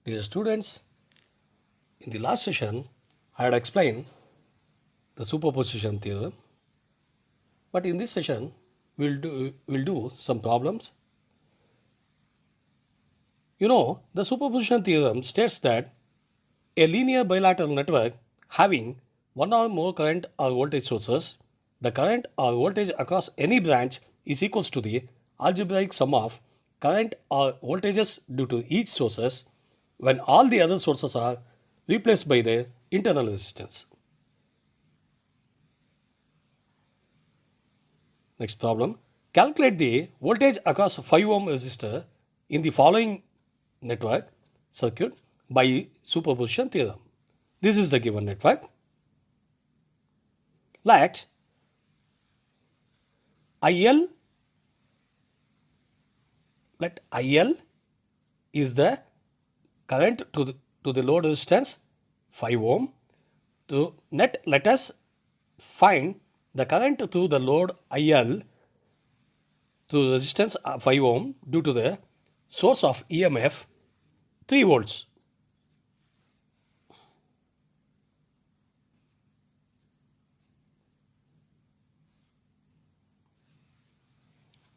Dear students, in the last session, I had explained the superposition theorem, but in this session, we'll do some problems. The superposition theorem states that a linear bilateral network having one or more current or voltage sources, the current or voltage across any branch is equals to the algebraic sum of current or voltages due to each sources when all the other sources are replaced by their internal resistance. Next problem. Calculate the voltage across 5 ohm resistor in the following network circuit by superposition theorem. This is the given network. Let IL is the current to the load resistance 5 ohm. Let us find the current through the load IL to resistance 5 ohm due to the source of EMF 3 volts.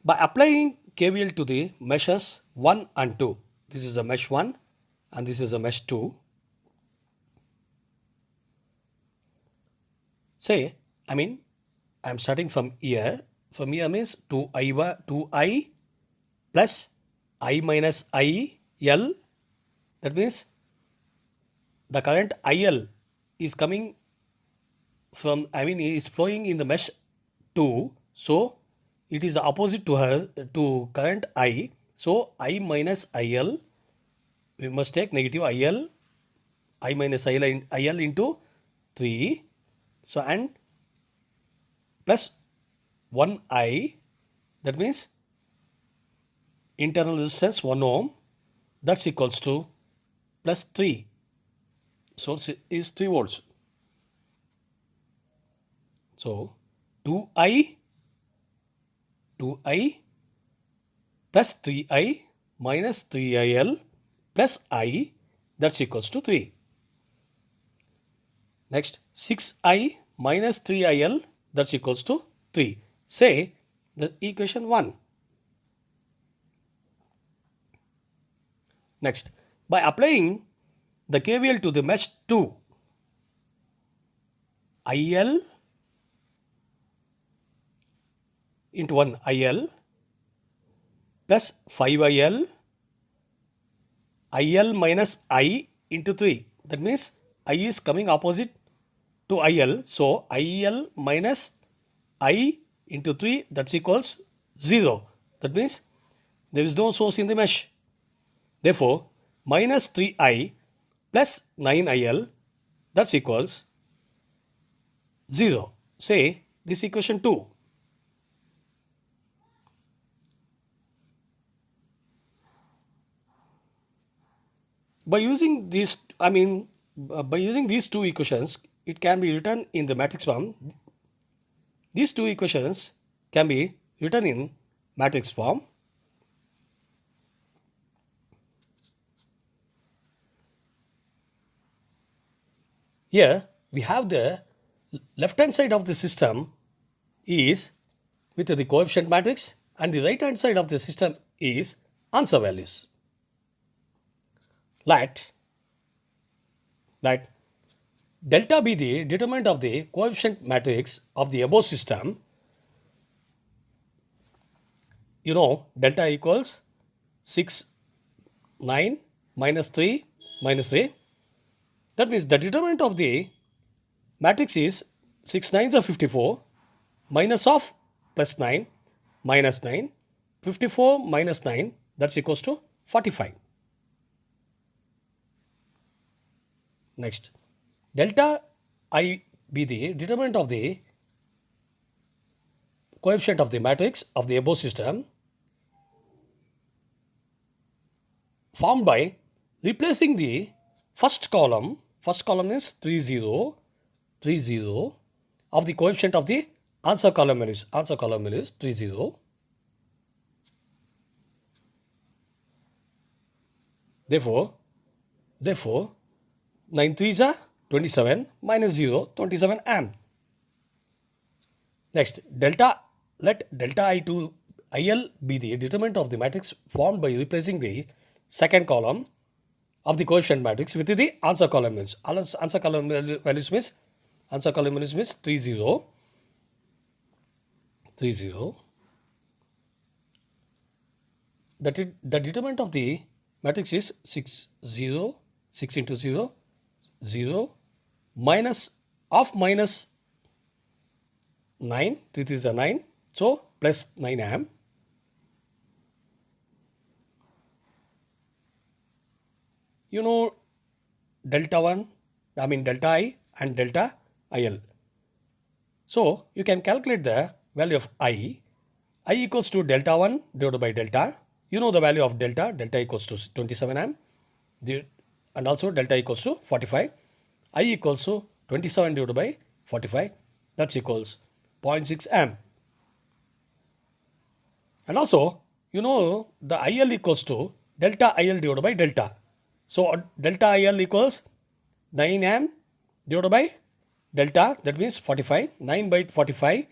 By applying KVL to the meshes 1 and 2, this is the mesh 1 and this is the mesh 2. Say, I'm starting from here. From here means 2I plus I minus IL. That means the current IL is coming from, is flowing in the mesh 2. So, it is opposite to current I. So, I minus IL, we must take negative IL, I minus IL into 3. So, and plus 1I, that means internal resistance 1 ohm, that's equals to plus 3. Source is 3 volts. So, 2I plus 3I minus 3IL plus I, that's equals to 3. Next, 6I minus 3IL, that's equals to 3. Say the equation 1. Next, by applying the KVL to the mesh 2, IL into 1 IL plus 5IL, IL minus I into 3. That means I is coming opposite to IL. So, IL minus I into 3, that's equals 0. That means there is no source in the mesh. Therefore, minus 3I plus 9IL, that's equals 0. Say this equation 2. By using these two equations, it can be written in the matrix form. These two equations can be written in matrix form. Here we have the left hand side of the system is with the coefficient matrix and the right hand side of the system is answer values. Let delta be the determinant of the coefficient matrix of the above system. Delta equals 6, 9, minus 3, minus 3. That means the determinant of the matrix is 6 nines are 54, minus of plus 9, minus 9, 54 minus 9, that's equals to 45. Next, delta I be the determinant of the coefficient of the matrix of the above system formed by replacing the first column is 3 0 of the coefficient of the answer column is 3 0. Therefore, Therefore, 9 3s are 27 minus 0, 27 amp. Next, let delta I to IL be the determinant of the matrix formed by replacing the second column of the coefficient matrix with the answer column values. Answer column values means 3 0 3 0. The determinant of the matrix is 6 0, 6 into 0 0 minus of minus 9, 3 3 is a 9, so plus 9 amp. You know delta 1, delta I and delta IL. So you can calculate the value of I equals to delta 1 divided by delta. You know the value of delta equals to 27 amp, and also delta equals to 45. I equals to 27 divided by 45, that's equals 0.6 amp. And also, you know the IL equals to delta IL divided by delta. So delta IL equals 9 amp divided by delta, that means 45. 9 by 45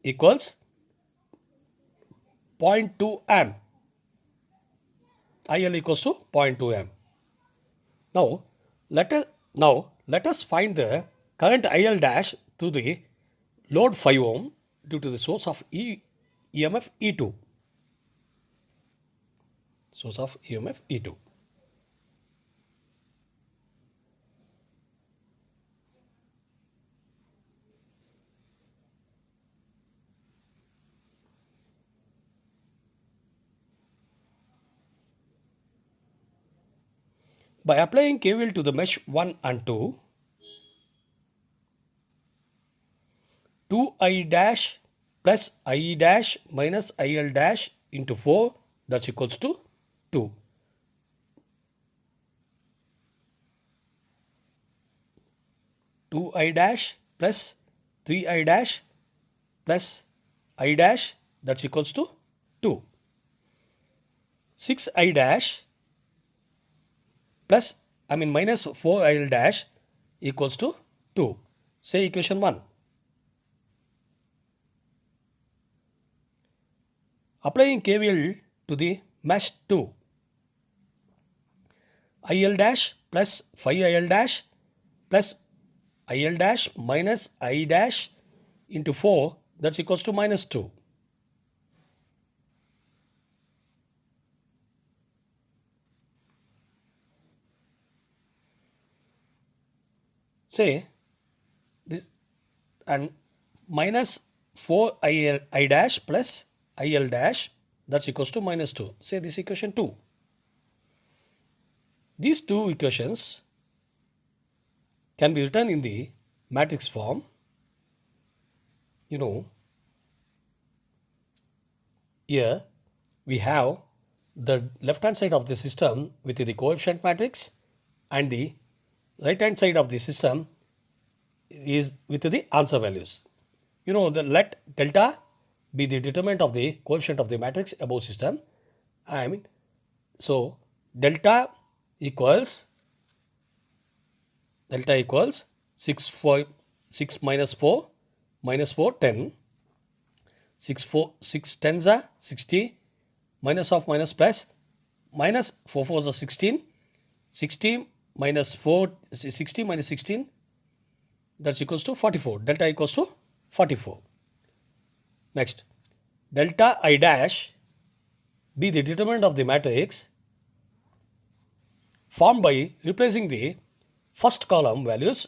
equals 0.2 amp. IL equals to 0.2 amp. Now let us find the current IL dash through the load 5 ohm due to the source of EMF E2. Source of EMF E2. By applying KVL to the mesh 1 and 2, 2I dash plus IE dash minus IL dash into 4, that's equals to 2. 2I dash plus 3I dash plus I dash, that's equals to 2. 6I dash plus minus 4IL dash equals to 2. Say equation 1. Applying KVL to the mesh 2, IL dash plus 5IL dash plus IL dash minus I dash into 4, that's equals to minus 2. Say this, and minus 4IL I dash plus IL dash, that's equals to minus 2. Say this equation 2. These two equations can be written in the matrix form. You know, here we have the left hand side of the system with the coefficient matrix, and the right hand side of the system is with the answer values. You know, let delta be the determinant of the coefficient of the matrix above system. So delta equals 6 minus 4 minus 4 10, 6 tens are 60, minus of minus plus, minus 4 fours are 16, 60 minus 4, 60 minus 16, that's equals to 44. Delta equals to 44. Next, delta I dash be the determinant of the matrix formed by replacing the first column values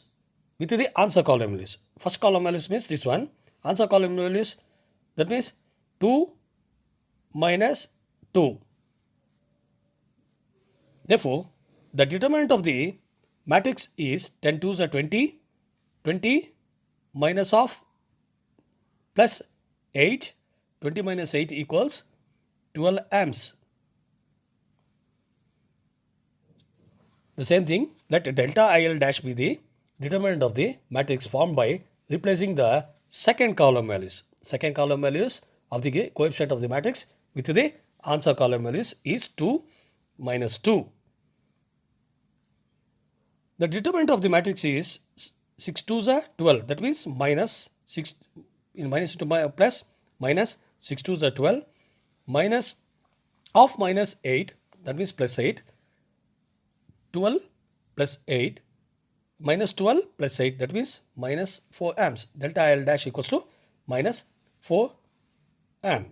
with the answer column values. First column values means this one, answer column values, that means 2 minus 2. Therefore, the determinant of the matrix is 10 2s are 20, 20 minus of plus 8, 20 minus 8 equals 12 amps. The same thing, let delta IL dash be the determinant of the matrix formed by replacing the second column values. Second column values of the coefficient of the matrix with the answer column values is 2 minus 2. The determinant of the matrix is 6 2s are 12. That means minus 6 in minus into plus minus 6 2s are 12 minus of minus 8. That means plus 8. 12 plus 8 minus 12 plus 8. That means minus 4 amps. Delta IL dash equals to minus 4 amp.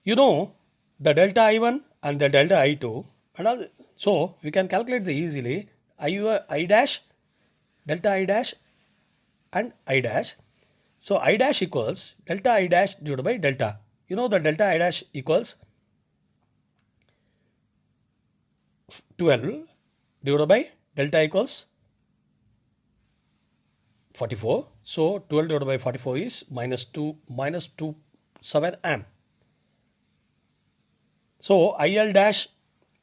You know the delta I1 and the delta I2, and so we can calculate the easily I dash, delta I dash and I dash. So I dash equals delta I dash divided by delta. You know the delta I dash equals 12 divided by delta equals 44. So 12 divided by 44 is minus 7 amp. So IL dash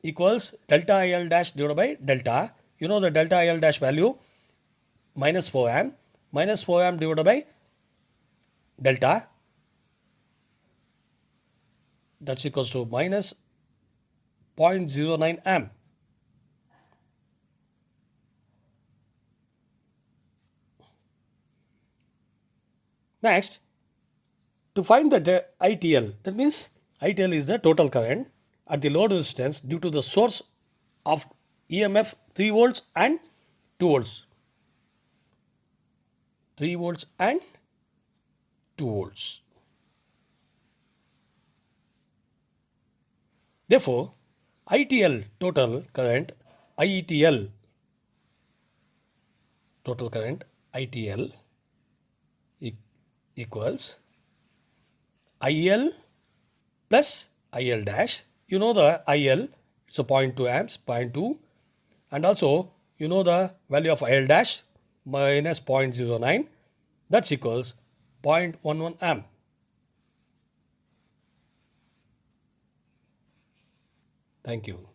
equals delta IL dash divided by delta. You know the delta IL dash value minus 4 amp. Minus 4 amp divided by delta. That's equals to minus 0.09 amp. Next, to find the ITL, that means ITL is the total current at the load resistance due to the source of EMF 3 volts and 2 volts. 3 volts and 2 volts. Therefore, ITL total current, IETL total current, ITL equals IL plus IL dash. You know the IL, it's a 0.2 amps, 0.2, and also you know the value of IL dash minus 0.09, that's equals 0.11 amp. Thank you.